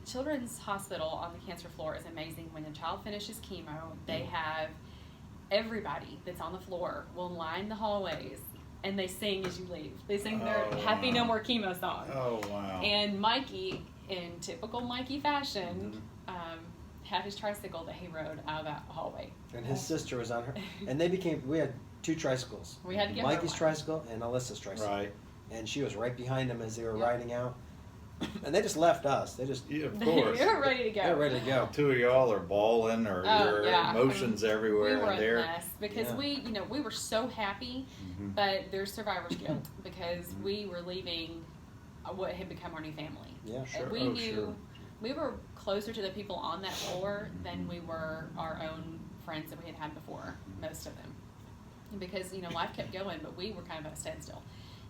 Children's Hospital on the cancer floor is amazing. When a child finishes chemo, they have everybody that's on the floor will line the hallways and they sing as you leave. They sing their Happy No More Chemo song. Oh, wow. And Mikey, in typical Mikey fashion, had his tricycle that he rode out of that hallway. And his sister was on her. And we had 2 tricycles. We had to get Mikey's her one. tricycle and Alyssa's tricycle. Right. And she was right behind them as they were riding out. And they just left us. They just Yeah, of course. They were ready to go. they were ready to go. 2 of y'all are bawling, or your emotions everywhere. We were there. a mess because we were so happy, but there's survivor's guilt because we were leaving what had become our new family. Yeah, sure. We knew we were closer to the people on that floor than we were our own friends that we had had before, most of them. Because, life kept going, but we were kind of at a standstill.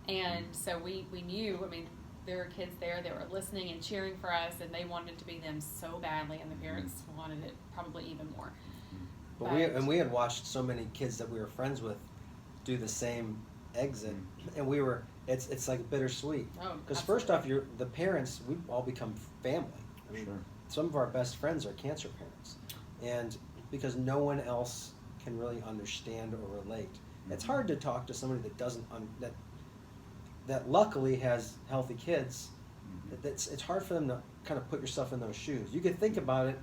And so we knew, there were kids there that were listening and cheering for us, and they wanted it to be them so badly, and the parents wanted it probably even more. But we had watched so many kids that we were friends with do the same exit, and it's like bittersweet. Oh, because first off, the parents, we all become family. Some of our best friends are cancer parents, and because no one else can really understand or relate, it's hard to talk to somebody that doesn't that luckily has healthy kids. It's hard for them to kind of put yourself in those shoes. You could think about it,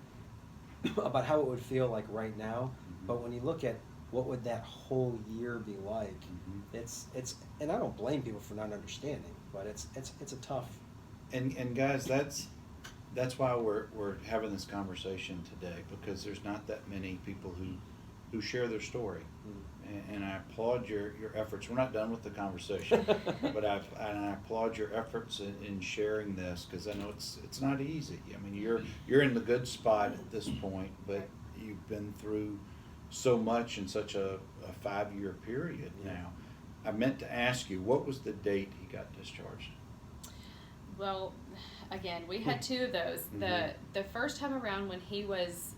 about how it would feel like right now, but when you look at what would that whole year be like, it's and I don't blame people for not understanding, but it's a tough. And guys, that's why we're having this conversation today, because there's not that many people who share their story. And I applaud your efforts. We're not done with the conversation, but I applaud your efforts in sharing this, because I know it's not easy. You're in the good spot at this point, but you've been through so much in such a 5-year period now. I meant to ask you, what was the date he got discharged? Well, again, we had 2 of those. The first time around when he was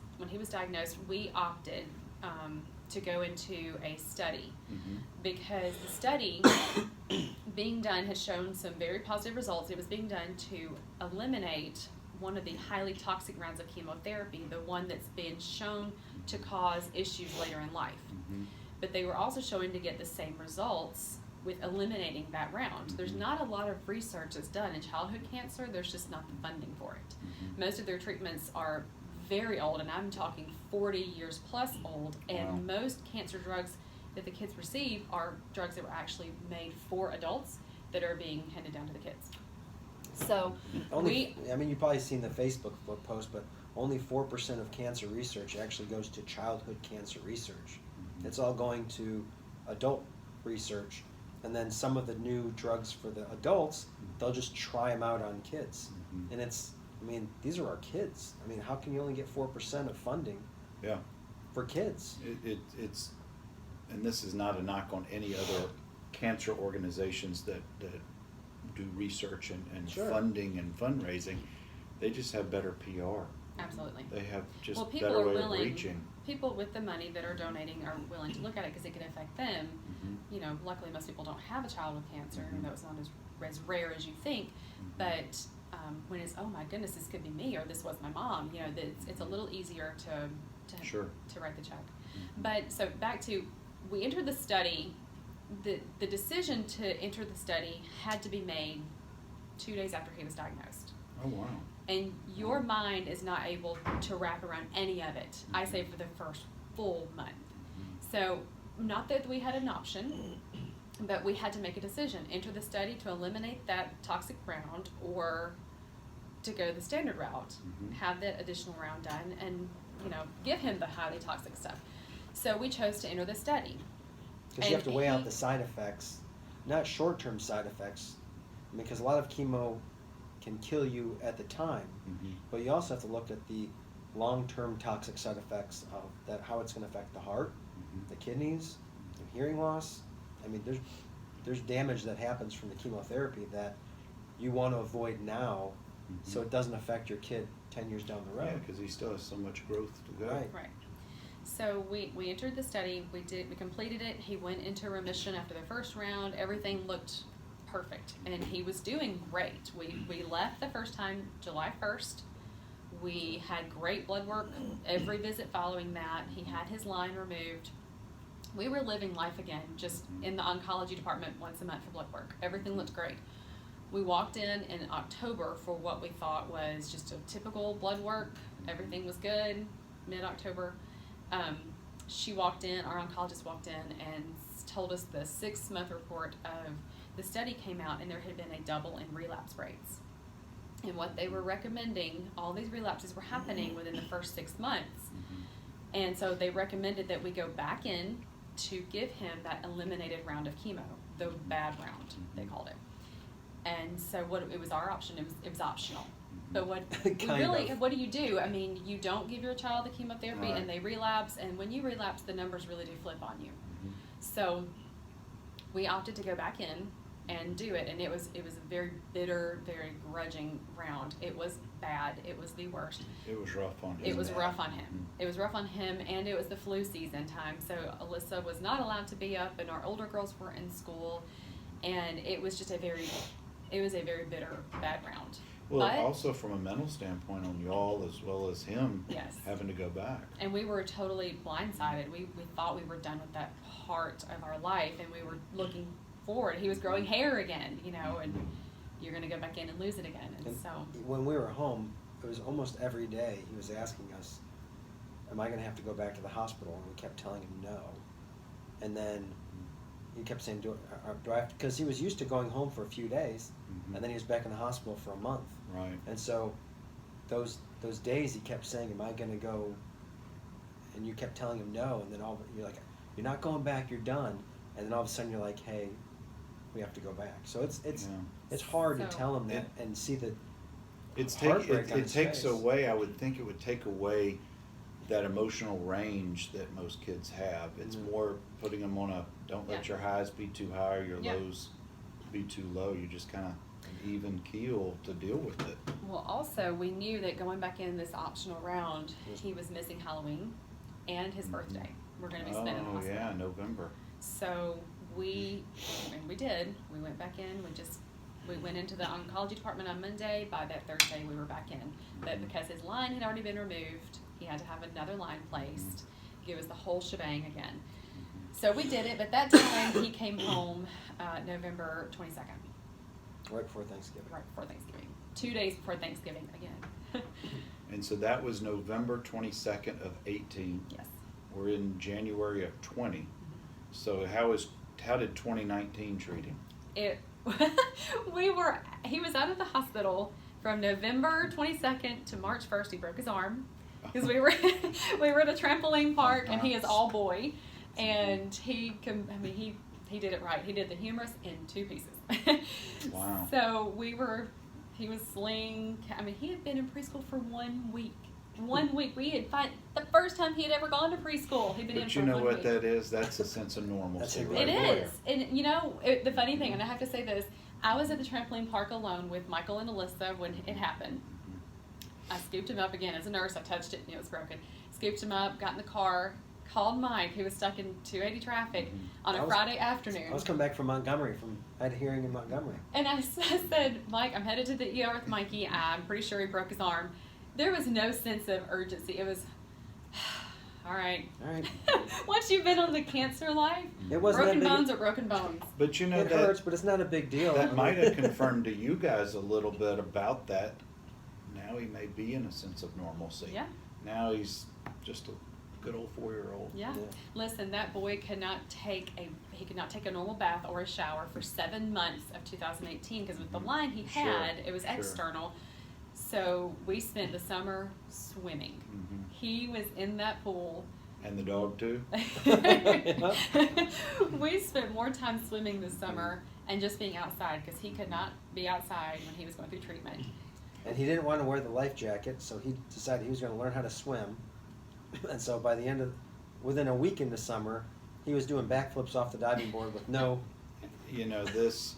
diagnosed, we opted to go into a study because the study being done has shown some very positive results. It was being done to eliminate one of the highly toxic rounds of chemotherapy, the one that's been shown to cause issues later in life. But they were also showing to get the same results with eliminating that round. There's not a lot of research that's done in childhood cancer. There's just not the funding for it. Most of their treatments are very old, and I'm talking 40 years plus old, and most cancer drugs that the kids receive are drugs that were actually made for adults that are being handed down to the kids. So you've probably seen the Facebook post, but only 4% of cancer research actually goes to childhood cancer research. It's all going to adult research, and then some of the new drugs for the adults, they'll just try them out on kids. And these are our kids. How can you only get 4% of funding for kids? It's and this is not a knock on any other cancer organizations that do research and funding and fundraising. They just have better PR. Absolutely. They have just people better are way willing, of reaching. People with the money that are donating are willing to look at it because it can affect them. Luckily most people don't have a child with cancer, and it's not as rare as you think. But when it's, oh my goodness, this could be me, or this was my mom, it's a little easier to write the check. But so back to, we entered the study. The decision to enter the study had to be made 2 days after he was diagnosed. Oh wow. And your mind is not able to wrap around any of it, I say, for the first full month. So not that we had an option, but we had to make a decision: enter the study to eliminate that toxic round, or to go the standard route, have that additional round done, and give him the highly toxic stuff. So we chose to enter the study. Because you have to weigh out the side effects, not short-term side effects, because a lot of chemo can kill you at the time, but you also have to look at the long-term toxic side effects of that, how it's going to affect the heart, the kidneys, the hearing loss. There's damage that happens from the chemotherapy that you want to avoid now, so it doesn't affect your kid 10 years down the road. Yeah, because he still has so much growth to go. Right. So we entered the study. We completed it. He went into remission after the first round. Everything looked perfect, and he was doing great. We left the first time July 1st. We had great blood work every visit following that. He had his line removed. We were living life again, just in the oncology department once a month for blood work. Everything looked great. We walked in October for what we thought was just a typical blood work. Everything was good, mid-October. She walked in, our oncologist walked in and told us the 6-month report of the study came out, and there had been a double in relapse rates. And what they were recommending, all these relapses were happening within the first 6 months. And so they recommended that we go back in to give him that eliminated round of chemo, the bad round, they called it. And so it was our option, it was optional. But what do you do? I mean, you don't give your child the chemotherapy, right. and they relapse, and when you relapse, the numbers really do flip on you. So we opted to go back in and do it, and it was a very bitter, very grudging round. It was bad. It was the worst. It was rough on him. It was rough on him. It was rough on him, and it was the flu season time. So Alyssa was not allowed to be up, and our older girls were in school, and it was just a very bitter, bad round. Well, but also from a mental standpoint on y'all as well as him, yes, having to go back. And we were totally blindsided. We thought we were done with that part of our life, and we were looking forward. He was growing hair again, and you're going to go back in and lose it again. And so when we were home, it was almost every day he was asking us, am I going to have to go back to the hospital? And we kept telling him no. And then he kept saying, do I have to, because he was used to going home for a few days, and then he was back in the hospital for a month. Right. And so those days he kept saying, am I going to go? And you kept telling him no, and then you're like, you're not going back, you're done. And then all of a sudden you're like, hey, we have to go back. So it's hard to tell him that and see that heartbreak on it his takes face. away, I would think it would take away that emotional range that most kids have. It's more putting them on don't let your highs be too high or your lows be too low. You just kind of even keel to deal with it. Well, also, we knew that going back in this optional round, he was missing Halloween and his birthday. We're going to be spending in the hospital. Yeah, November. So we did. We went back in. We went into the oncology department on Monday. By that Thursday, we were back in. But because his line had already been removed, he had to have another line placed, give us the whole shebang again. So we did it, but that time he came home November 22nd. Right before Thanksgiving. Right before Thanksgiving. 2 days before Thanksgiving again. And so that was November 22nd of 18. Yes. We're in January of 20. So how did 2019 treat him? He was out of the hospital from November 22nd to March 1st. He broke his arm because we were at a trampoline park, and he is all boy, and he did it right. He did the humerus in 2 pieces. Wow. So he was sling. He had been in preschool for 1 week. 1 week. The first time he had ever gone to preschool. He'd been in But for you know 1 what week. that is? That's a sense of normalcy. That's right It there. is. And the funny thing, and I have to say this, I was at the trampoline park alone with Michael and Alyssa when it happened. I scooped him up again as a nurse. I touched it and it was broken. Scooped him up, got in the car, called Mike, who was stuck in 280 traffic on a Friday afternoon. I was coming back from Montgomery. I had a hearing in Montgomery. And I said, Mike, I'm headed to the ER with Mikey. I'm pretty sure he broke his arm. There was no sense of urgency. It was, all right. Once you've been on the cancer life, It wasn't broken that big. bones are broken bones. But you know It hurts, but it's not a big deal. that might have confirmed to you guys a little bit about that. Now he may be in a sense of normalcy. Yeah. Now he's just a good old 4-year-old. Yeah. Listen, that boy could not take a normal bath or a shower for 7 months of 2018 because with the line he had, it was external. So we spent the summer swimming. He was in that pool. And the dog too? We spent more time swimming this summer and just being outside because he could not be outside when he was going through treatment. And he didn't want to wear the life jacket, so he decided he was going to learn how to swim. And so by the end within a week in the summer, he was doing backflips off the diving board with no. You know, this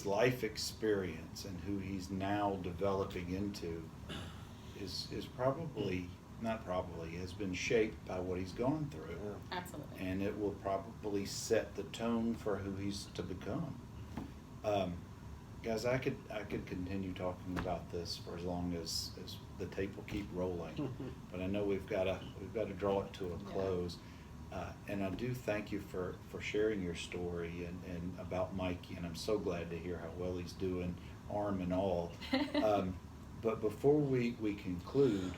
life experience and who he's now developing into is has been shaped by what he's gone through. Absolutely. And it will probably set the tone for who he's to become. Guys, I could continue talking about this for as long as the tape will keep rolling, but I know we've got to draw it to a close. And I do thank you for sharing your story and about Mikey, and I'm so glad to hear how well he's doing, arm and all. But before we conclude,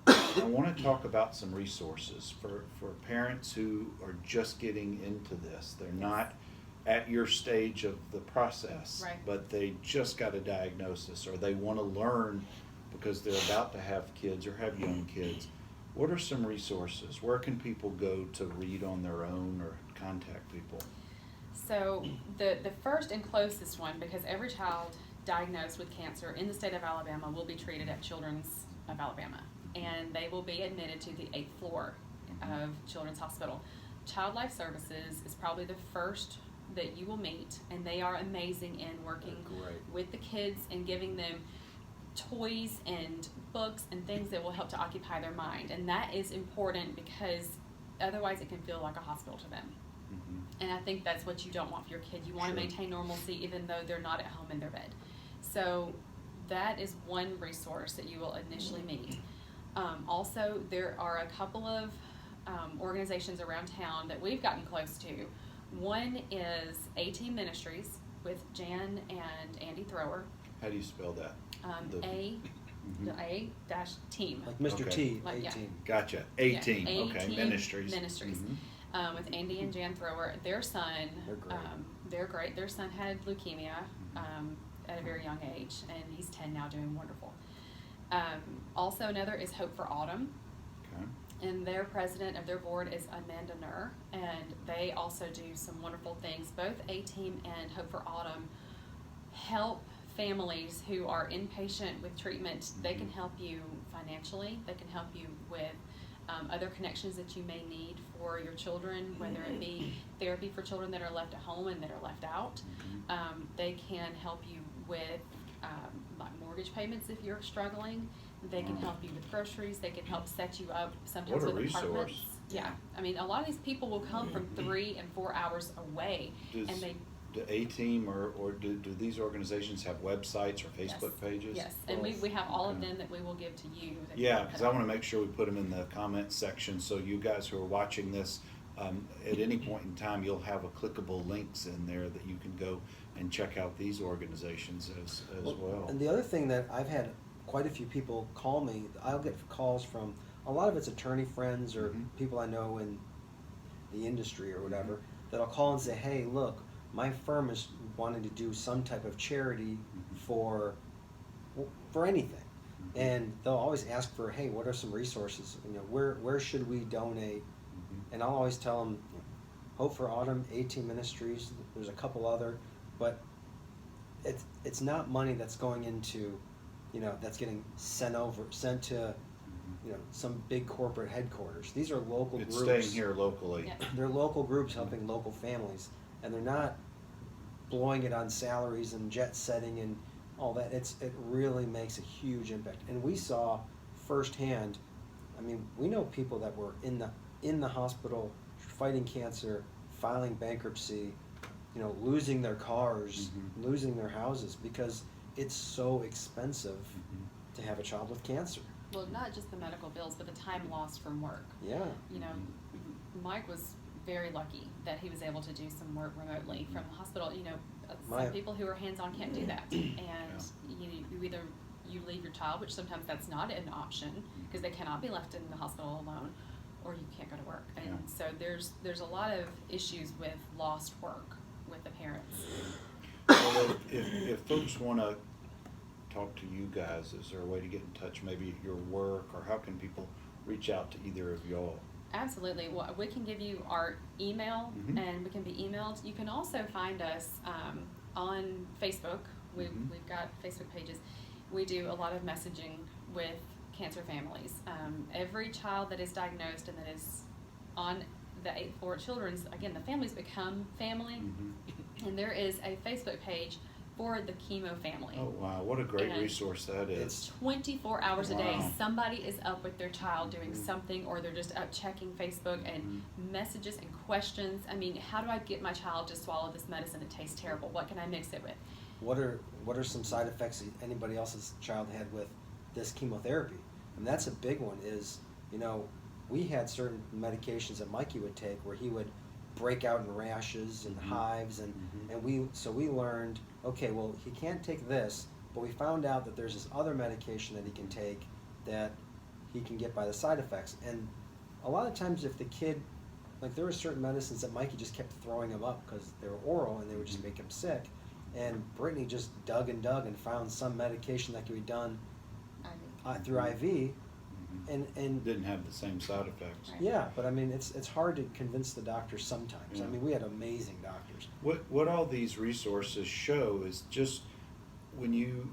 I want to talk about some resources for parents who are just getting into this. They're not at your stage of the process, right, but they just got a diagnosis, or they want to learn because they're about to have kids or have young kids. What are some resources? Where can people go to read on their own or contact people? So the first and closest one, because every child diagnosed with cancer in the state of Alabama will be treated at Children's of Alabama, and they will be admitted to the 8th floor of Children's Hospital. Child Life Services is probably the first that you will meet, and they are amazing in working with the kids and giving them toys and books and things that will help to occupy their mind. And that is important because otherwise it can feel like a hospital to them. And I think that's what you don't want for your kid. You want to maintain normalcy even though they're not at home in their bed. So that is one resource that you will initially meet. Also, there are a couple of organizations around town that we've gotten close to. One is A-Team Ministries with Jan and Andy Thrower. How do you spell that? The A-team. Like Mr. Okay. T, Like, A-Team. Gotcha. A-Team. Yeah, Okay. A-Team Ministries. With Andy and Jan Thrower. Their son, They're great. they're great. Their son had leukemia at a very young age, and he's 10 now, doing wonderful. Also, another is Hope for Autumn. Okay. And their president of their board is Amanda Nur, and they also do some wonderful things. Both A-Team and Hope for Autumn help families who are inpatient with treatment. They can help you financially. They can help you with other connections that you may need for your children, whether it be therapy for children that are left at home and that are left out. They can help you with like mortgage payments if you're struggling. They can help you with groceries. They can help set you up sometimes What a with apartments. resource. Yeah, I mean, a lot of these people will come from 3 and 4 hours away, and they. Do A-Team or do these organizations have websites or Facebook pages? Yes, and we have all of them that we will give to you. Yeah, because I want to make sure we put them in the comments section so you guys who are watching this, at any point in time, you'll have a clickable links in there that you can go and check out these organizations as well. And the other thing that I've had quite a few people call me, I'll get calls from, a lot of it's attorney friends or people I know in the industry or whatever, that'll call and say, hey, look, my firm is wanting to do some type of charity for anything. And they'll always ask for, hey, what are some resources? You know, where should we donate? And I'll always tell them, Hope for Autumn, A-Team Ministries, there's a couple other, but it's not money that's going into, you know, that's getting sent to, you know, some big corporate headquarters. These are local groups. It's staying here locally. Yeah. They're local groups helping local families, and they're not blowing it on salaries and jet setting and all that. It really makes a huge impact. And we saw firsthand, I mean, we know people that were in the hospital fighting cancer, filing bankruptcy, you know, losing their cars, losing their houses because it's so expensive to have a child with cancer. Well, not just the medical bills, but the time lost from work. Yeah. You know, Mike was very lucky that he was able to do some work remotely from the hospital. You know, some people who are hands-on can't do that, and you either you leave your child, which sometimes that's not an option because they cannot be left in the hospital alone, or you can't go to work. And so there's a lot of issues with lost work with the parents. Well, if folks want to talk to you guys, is there a way to get in touch, maybe at your work, or how can people reach out to either of y'all? Absolutely. Well, we can give you our email, and we can be emailed. You can also find us on Facebook. We've got Facebook pages. We do a lot of messaging with cancer families. Every child that is diagnosed and that is on the 8th floor at Children's, again, the families become family, and there is a Facebook page for the chemo family. Oh, wow, what a great And resource that is. it's 24 hours a day, Wow. somebody is up with their child doing something, or they're just up checking Facebook and messages and questions. I mean, how do I get my child to swallow this medicine? It tastes terrible. What can I mix it with? what are some side effects anybody else's child had with this chemotherapy? And that's a big one. Is, you know, we had certain medications that Mikey would take where he would break out in rashes and hives, and we learned, okay, well, he can't take this, but we found out that there's this other medication that he can take that he can get by the side effects. And a lot of times if the kid, like, there were certain medicines that Mikey just kept throwing him up because they were oral and they would just make him sick, and Brittany just dug and found some medication that could be done through IV, and Didn't have the same side effects. Right. yeah, but I mean, it's hard to convince the doctors sometimes. Yeah. I mean, we had amazing doctors. What all these resources show is just when you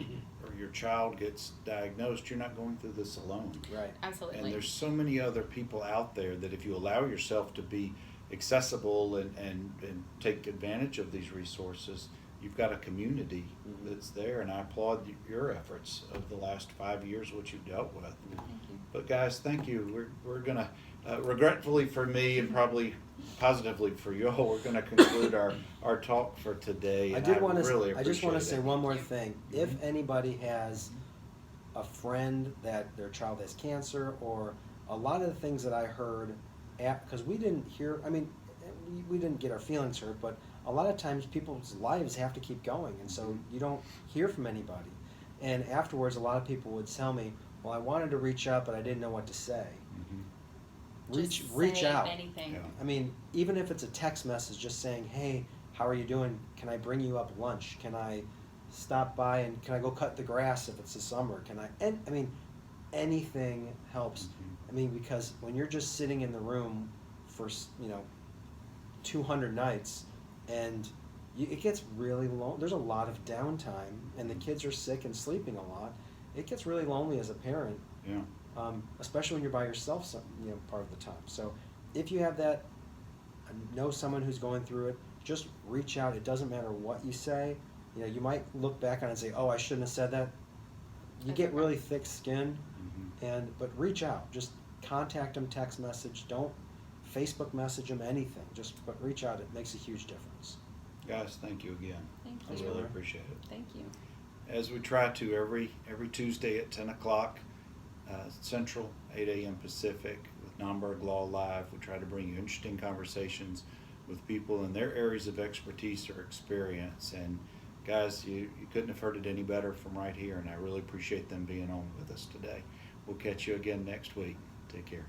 or your child gets diagnosed, you're not going through this alone. Right. Absolutely. And there's so many other people out there that if you allow yourself to be accessible and take advantage of these resources, you've got a community that's there, and I applaud your efforts of the last 5 years, what you've dealt with. Thank you. But guys, thank you. We're gonna, regretfully for me and probably positively for you all, we're gonna conclude our talk for today. I and did want really to. I just want to appreciate say it. one more thing. If anybody has a friend that their child has cancer, or a lot of the things that I heard, because we didn't hear. I mean, we didn't get our feelings hurt, but a lot of times people's lives have to keep going, and so you don't hear from anybody. And afterwards, a lot of people would tell me, "Well, I wanted to reach out, but I didn't know what to say." Just Reach say out. anything. Yeah. I mean, even if it's a text message, just saying, "Hey, how are you doing? Can I bring you up lunch? Can I stop by and can I go cut the grass if it's the summer? Can I?" And I mean, anything helps. I mean, because when you're just sitting in the room for 200 nights, and it gets really lonely. There's a lot of downtime, and the kids are sick and sleeping a lot. It gets really lonely as a parent. Yeah. Especially when you're by yourself, part of the time. So if you have that, know someone who's going through it, just reach out. It doesn't matter what you say. You might look back on it and say, "Oh, I shouldn't have said that." You That's get okay. really thick skin, but reach out. Just contact them, text message. Don't Facebook message them, anything. But reach out. It makes a huge difference. Guys, thank you again. Thank I you. really appreciate it. Thank you. As we try to every Tuesday at 10 o'clock Central, 8 a.m. Pacific, with NOMBERG Law Live, we try to bring you interesting conversations with people in their areas of expertise or experience. And guys, you couldn't have heard it any better from right here, and I really appreciate them being on with us today. We'll catch you again next week. Take care.